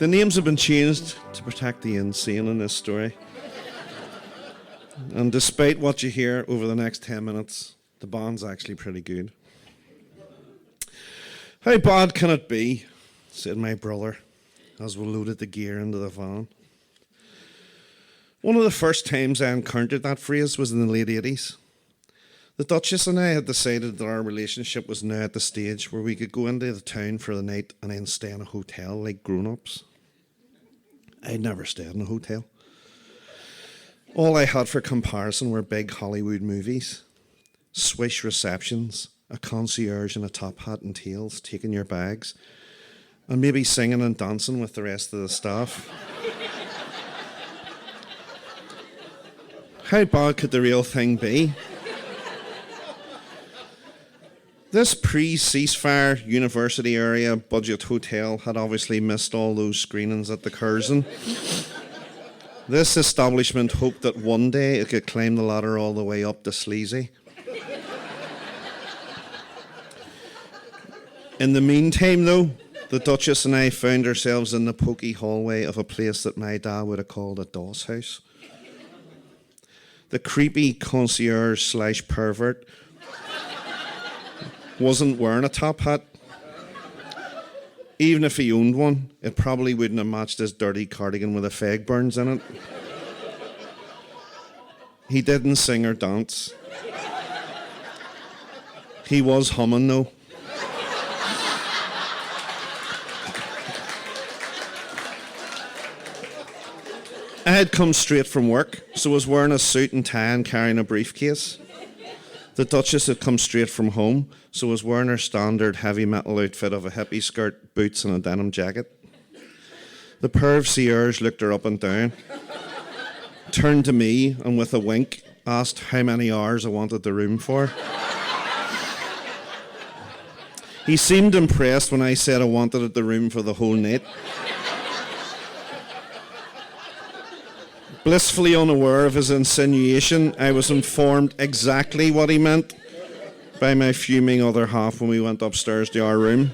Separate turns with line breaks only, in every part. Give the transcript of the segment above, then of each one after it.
The names have been changed to protect the insane in this story. And despite what you hear over the next 10 minutes, the band's actually pretty good. "How bad can it be?" said my brother as we loaded the gear into the van. One of the first times I encountered that phrase was in the late 80s. The Duchess and I had decided that our relationship was now at the stage where we could go into the town for the night and then stay in a hotel like grown-ups. I'd never stayed in a hotel. All I had for comparison were big Hollywood movies, swish receptions, a concierge in a top hat and tails taking your bags, and maybe singing and dancing with the rest of the staff. How bad could the real thing be? This pre-ceasefire university area budget hotel had obviously missed all those screenings at the Curzon. This establishment hoped that one day it could climb the ladder all the way up to Sleazy. In the meantime, though, the Duchess and I found ourselves in the pokey hallway of a place that my dad would have called a doss house. The creepy concierge/pervert wasn't wearing a top hat. Even if he owned one, it probably wouldn't have matched his dirty cardigan with the fag burns in it. He didn't sing or dance. He was humming, though. I had come straight from work, so was wearing a suit and tie and carrying a briefcase. The Duchess had come straight from home, so was wearing her standard heavy metal outfit of a hippie skirt, boots and a denim jacket. The pair of seers looked her up and down, turned to me and with a wink asked how many hours I wanted the room for. He seemed impressed when I said I wanted the room for the whole night. Blissfully unaware of his insinuation, I was informed exactly what he meant by my fuming other half when we went upstairs to our room,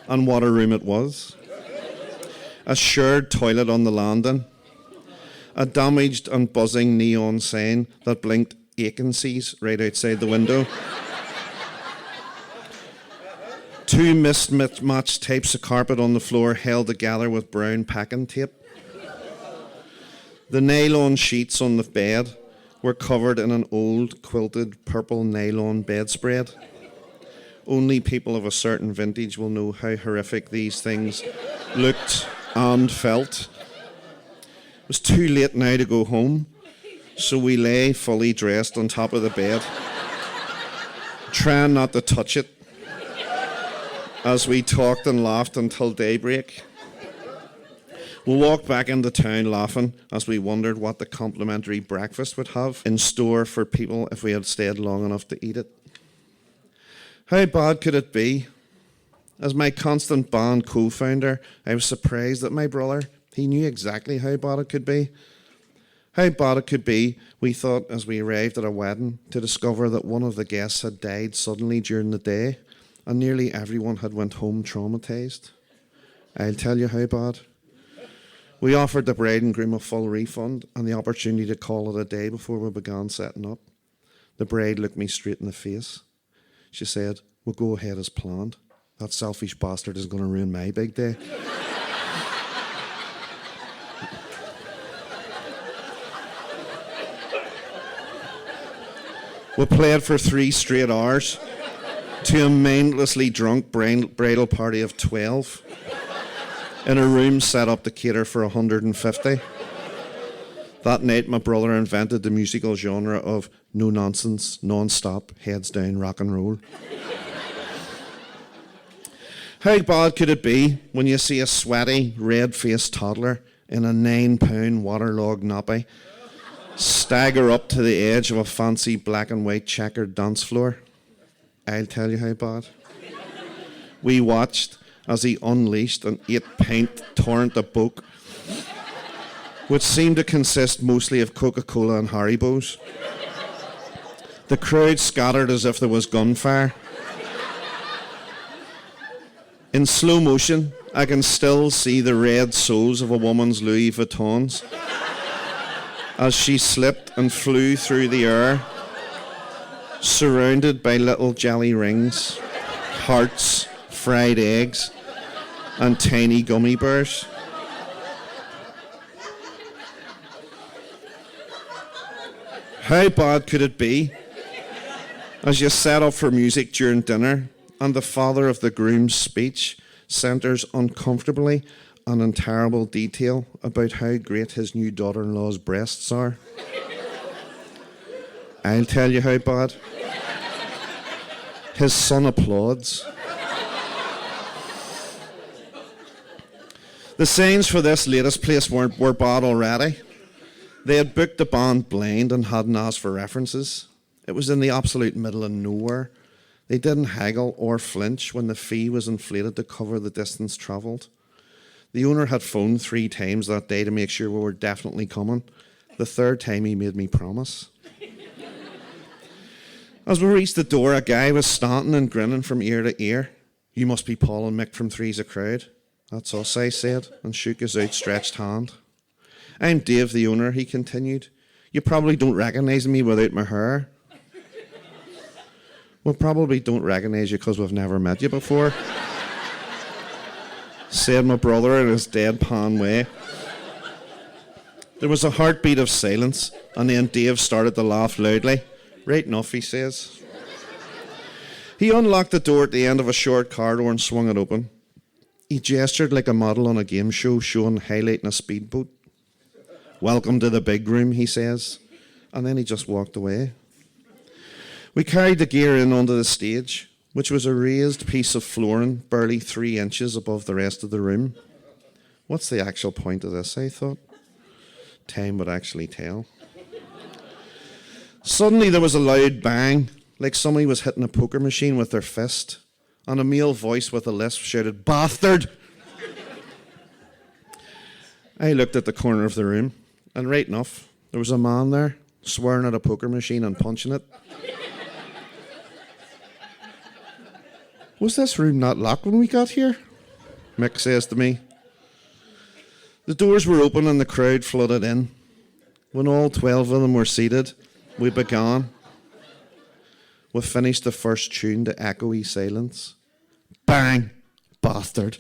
and what a room it was. A shared toilet on the landing, a damaged and buzzing neon sign that blinked vacancies right outside the window, two mismatched types of carpet on the floor held together with brown packing tape. The nylon sheets on the bed were covered in an old quilted purple nylon bedspread. Only people of a certain vintage will know how horrific these things looked and felt. It was too late now to go home, so we lay fully dressed on top of the bed, trying not to touch it, as we talked and laughed until daybreak. We walked back into town laughing as we wondered what the complimentary breakfast would have in store for people if we had stayed long enough to eat it. How bad could it be? As my constant band co-founder, I was surprised that my brother, he knew exactly how bad it could be. How bad it could be, we thought as we arrived at a wedding, to discover that one of the guests had died suddenly during the day and nearly everyone had went home traumatised. I'll tell you how bad. We offered the bride and groom a full refund and the opportunity to call it a day before we began setting up. The bride looked me straight in the face. She said, "We'll go ahead as planned. That selfish bastard is going to ruin my big day." We played for 3 straight hours to a mindlessly drunk bridal party of 12. In a room set up to cater for 150. That night, my brother invented the musical genre of no nonsense, non-stop, heads down rock and roll. How bad could it be when you see a sweaty, red-faced toddler in a 9-pound waterlogged nappy stagger up to the edge of a fancy black and white checkered dance floor? I'll tell you how bad. We watched as he unleashed an 8-pint torrent of Boke, which seemed to consist mostly of Coca-Cola and Haribos. The crowd scattered as if there was gunfire. In slow motion, I can still see the red soles of a woman's Louis Vuittons as she slipped and flew through the air, surrounded by little jelly rings, hearts, fried eggs, and tiny gummy bears. How bad could it be as you set up for music during dinner and the father of the groom's speech centres uncomfortably and in terrible detail about how great his new daughter-in-law's breasts are? I'll tell you how bad. His son applauds. The signs for this latest place were bad already. They had booked the band blind and hadn't asked for references. It was in the absolute middle of nowhere. They didn't haggle or flinch when the fee was inflated to cover the distance travelled. The owner had phoned 3 times that day to make sure we were definitely coming. The 3rd time he made me promise. As we reached the door, a guy was standing and grinning from ear to ear. "You must be Paul and Mick from Three's a Crowd." "That's us," I said, and shook his outstretched hand. "I'm Dave, the owner," he continued. "You probably don't recognise me without my hair." "We probably don't recognise you because we've never met you before," said my brother in his deadpan way. There was a heartbeat of silence, and then Dave started to laugh loudly. "Right enough," he says. He unlocked the door at the end of a short corridor and swung it open. He gestured like a model on a game show showing highlighting a speedboat. "Welcome to the big room," he says, and then he just walked away. We carried the gear in onto the stage, which was a raised piece of flooring barely 3 inches above the rest of the room. What's the actual point of this, I thought. Time would actually tell. Suddenly there was a loud bang, like somebody was hitting a poker machine with their fist, and a male voice with a lisp shouted, "Bastard!" I looked at the corner of the room, and right enough, there was a man there, swearing at a poker machine and punching it. "Was this room not locked when we got here?" Mick says to me. The doors were open and the crowd flooded in. When all 12 of them were seated, we began. We finished the first tune to echoey silence. Bang! Bastard.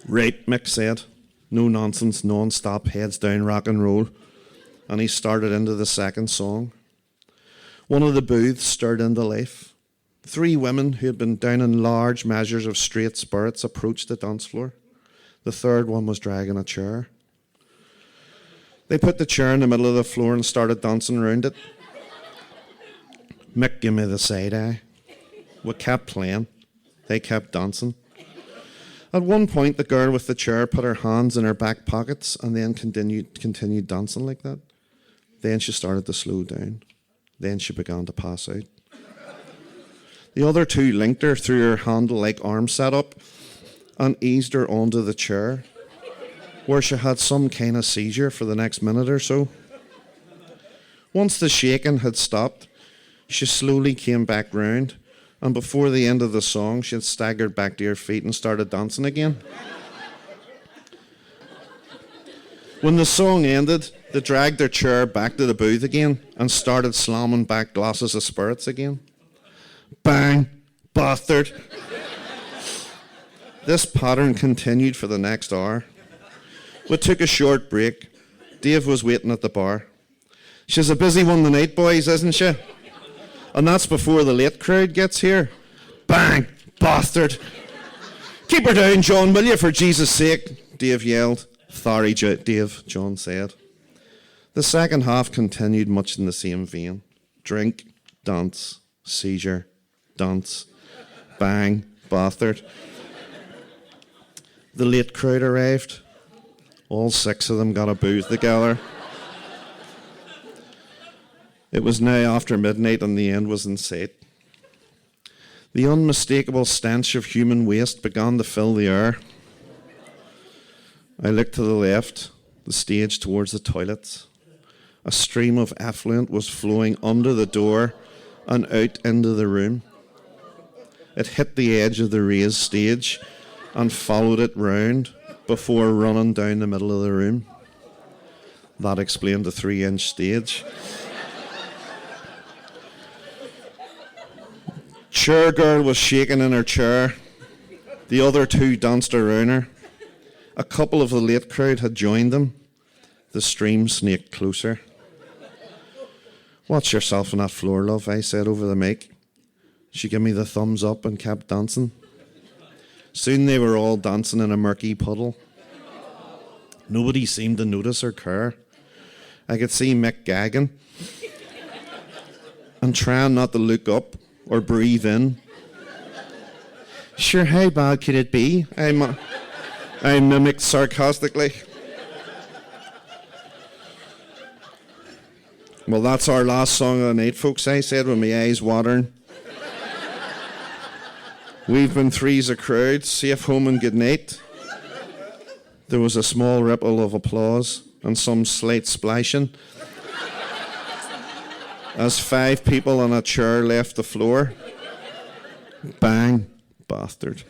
"Right," Mick said. "No nonsense, non-stop, heads down rock and roll." And he started into the second song. One of the booths stirred into life. 3 women who had been down in large measures of straight spirits approached the dance floor. The 3rd one was dragging a chair. They put the chair in the middle of the floor and started dancing around it. Mick gave me the side eye. We kept playing. They kept dancing. At one point, the girl with the chair put her hands in her back pockets and then continued dancing like that. Then she started to slow down. Then she began to pass out. The other 2 linked her through her handle-like arm setup and eased her onto the chair, where she had some kind of seizure for the next minute or so. Once the shaking had stopped, she slowly came back round, and before the end of the song, she had staggered back to her feet and started dancing again. When the song ended, they dragged their chair back to the booth again and started slamming back glasses of spirits again. Bang! Bastard! This pattern continued for the next hour. We took a short break. Dave was waiting at the bar. "She's a busy one tonight, boys, isn't she? And that's before the late crowd gets here." Bang! Bastard! "Keep her down, John, will you, for Jesus' sake?" Dave yelled. "Sorry, Dave," John said. The second half continued much in the same vein. Drink, dance, seizure, dance, bang, bastard. The late crowd arrived. All 6 of them got a booth together. It was now after midnight and the end was in sight. The unmistakable stench of human waste began to fill the air. I looked to the left, the stage towards the toilets. A stream of effluent was flowing under the door and out into the room. It hit the edge of the raised stage and followed it round before running down the middle of the room. That explained the 3-inch stage. Chair girl was shaking in her chair. The other two danced around her. A couple of the late crowd had joined them. The stream snaked closer. "Watch yourself on that floor, love," I said over the mic. She gave me the thumbs up and kept dancing. Soon they were all dancing in a murky puddle. Nobody seemed to notice or care. I could see Mick gagging and trying not to look up or breathe in. "Sure, how bad could it be?" I mimicked sarcastically. "Well, that's our last song of the night, folks," I said with my eyes watering. "We've been three's a crowd. Safe home and good night." There was a small ripple of applause and some slight splashing as 5 people on a chair left the floor. Bang, bastard.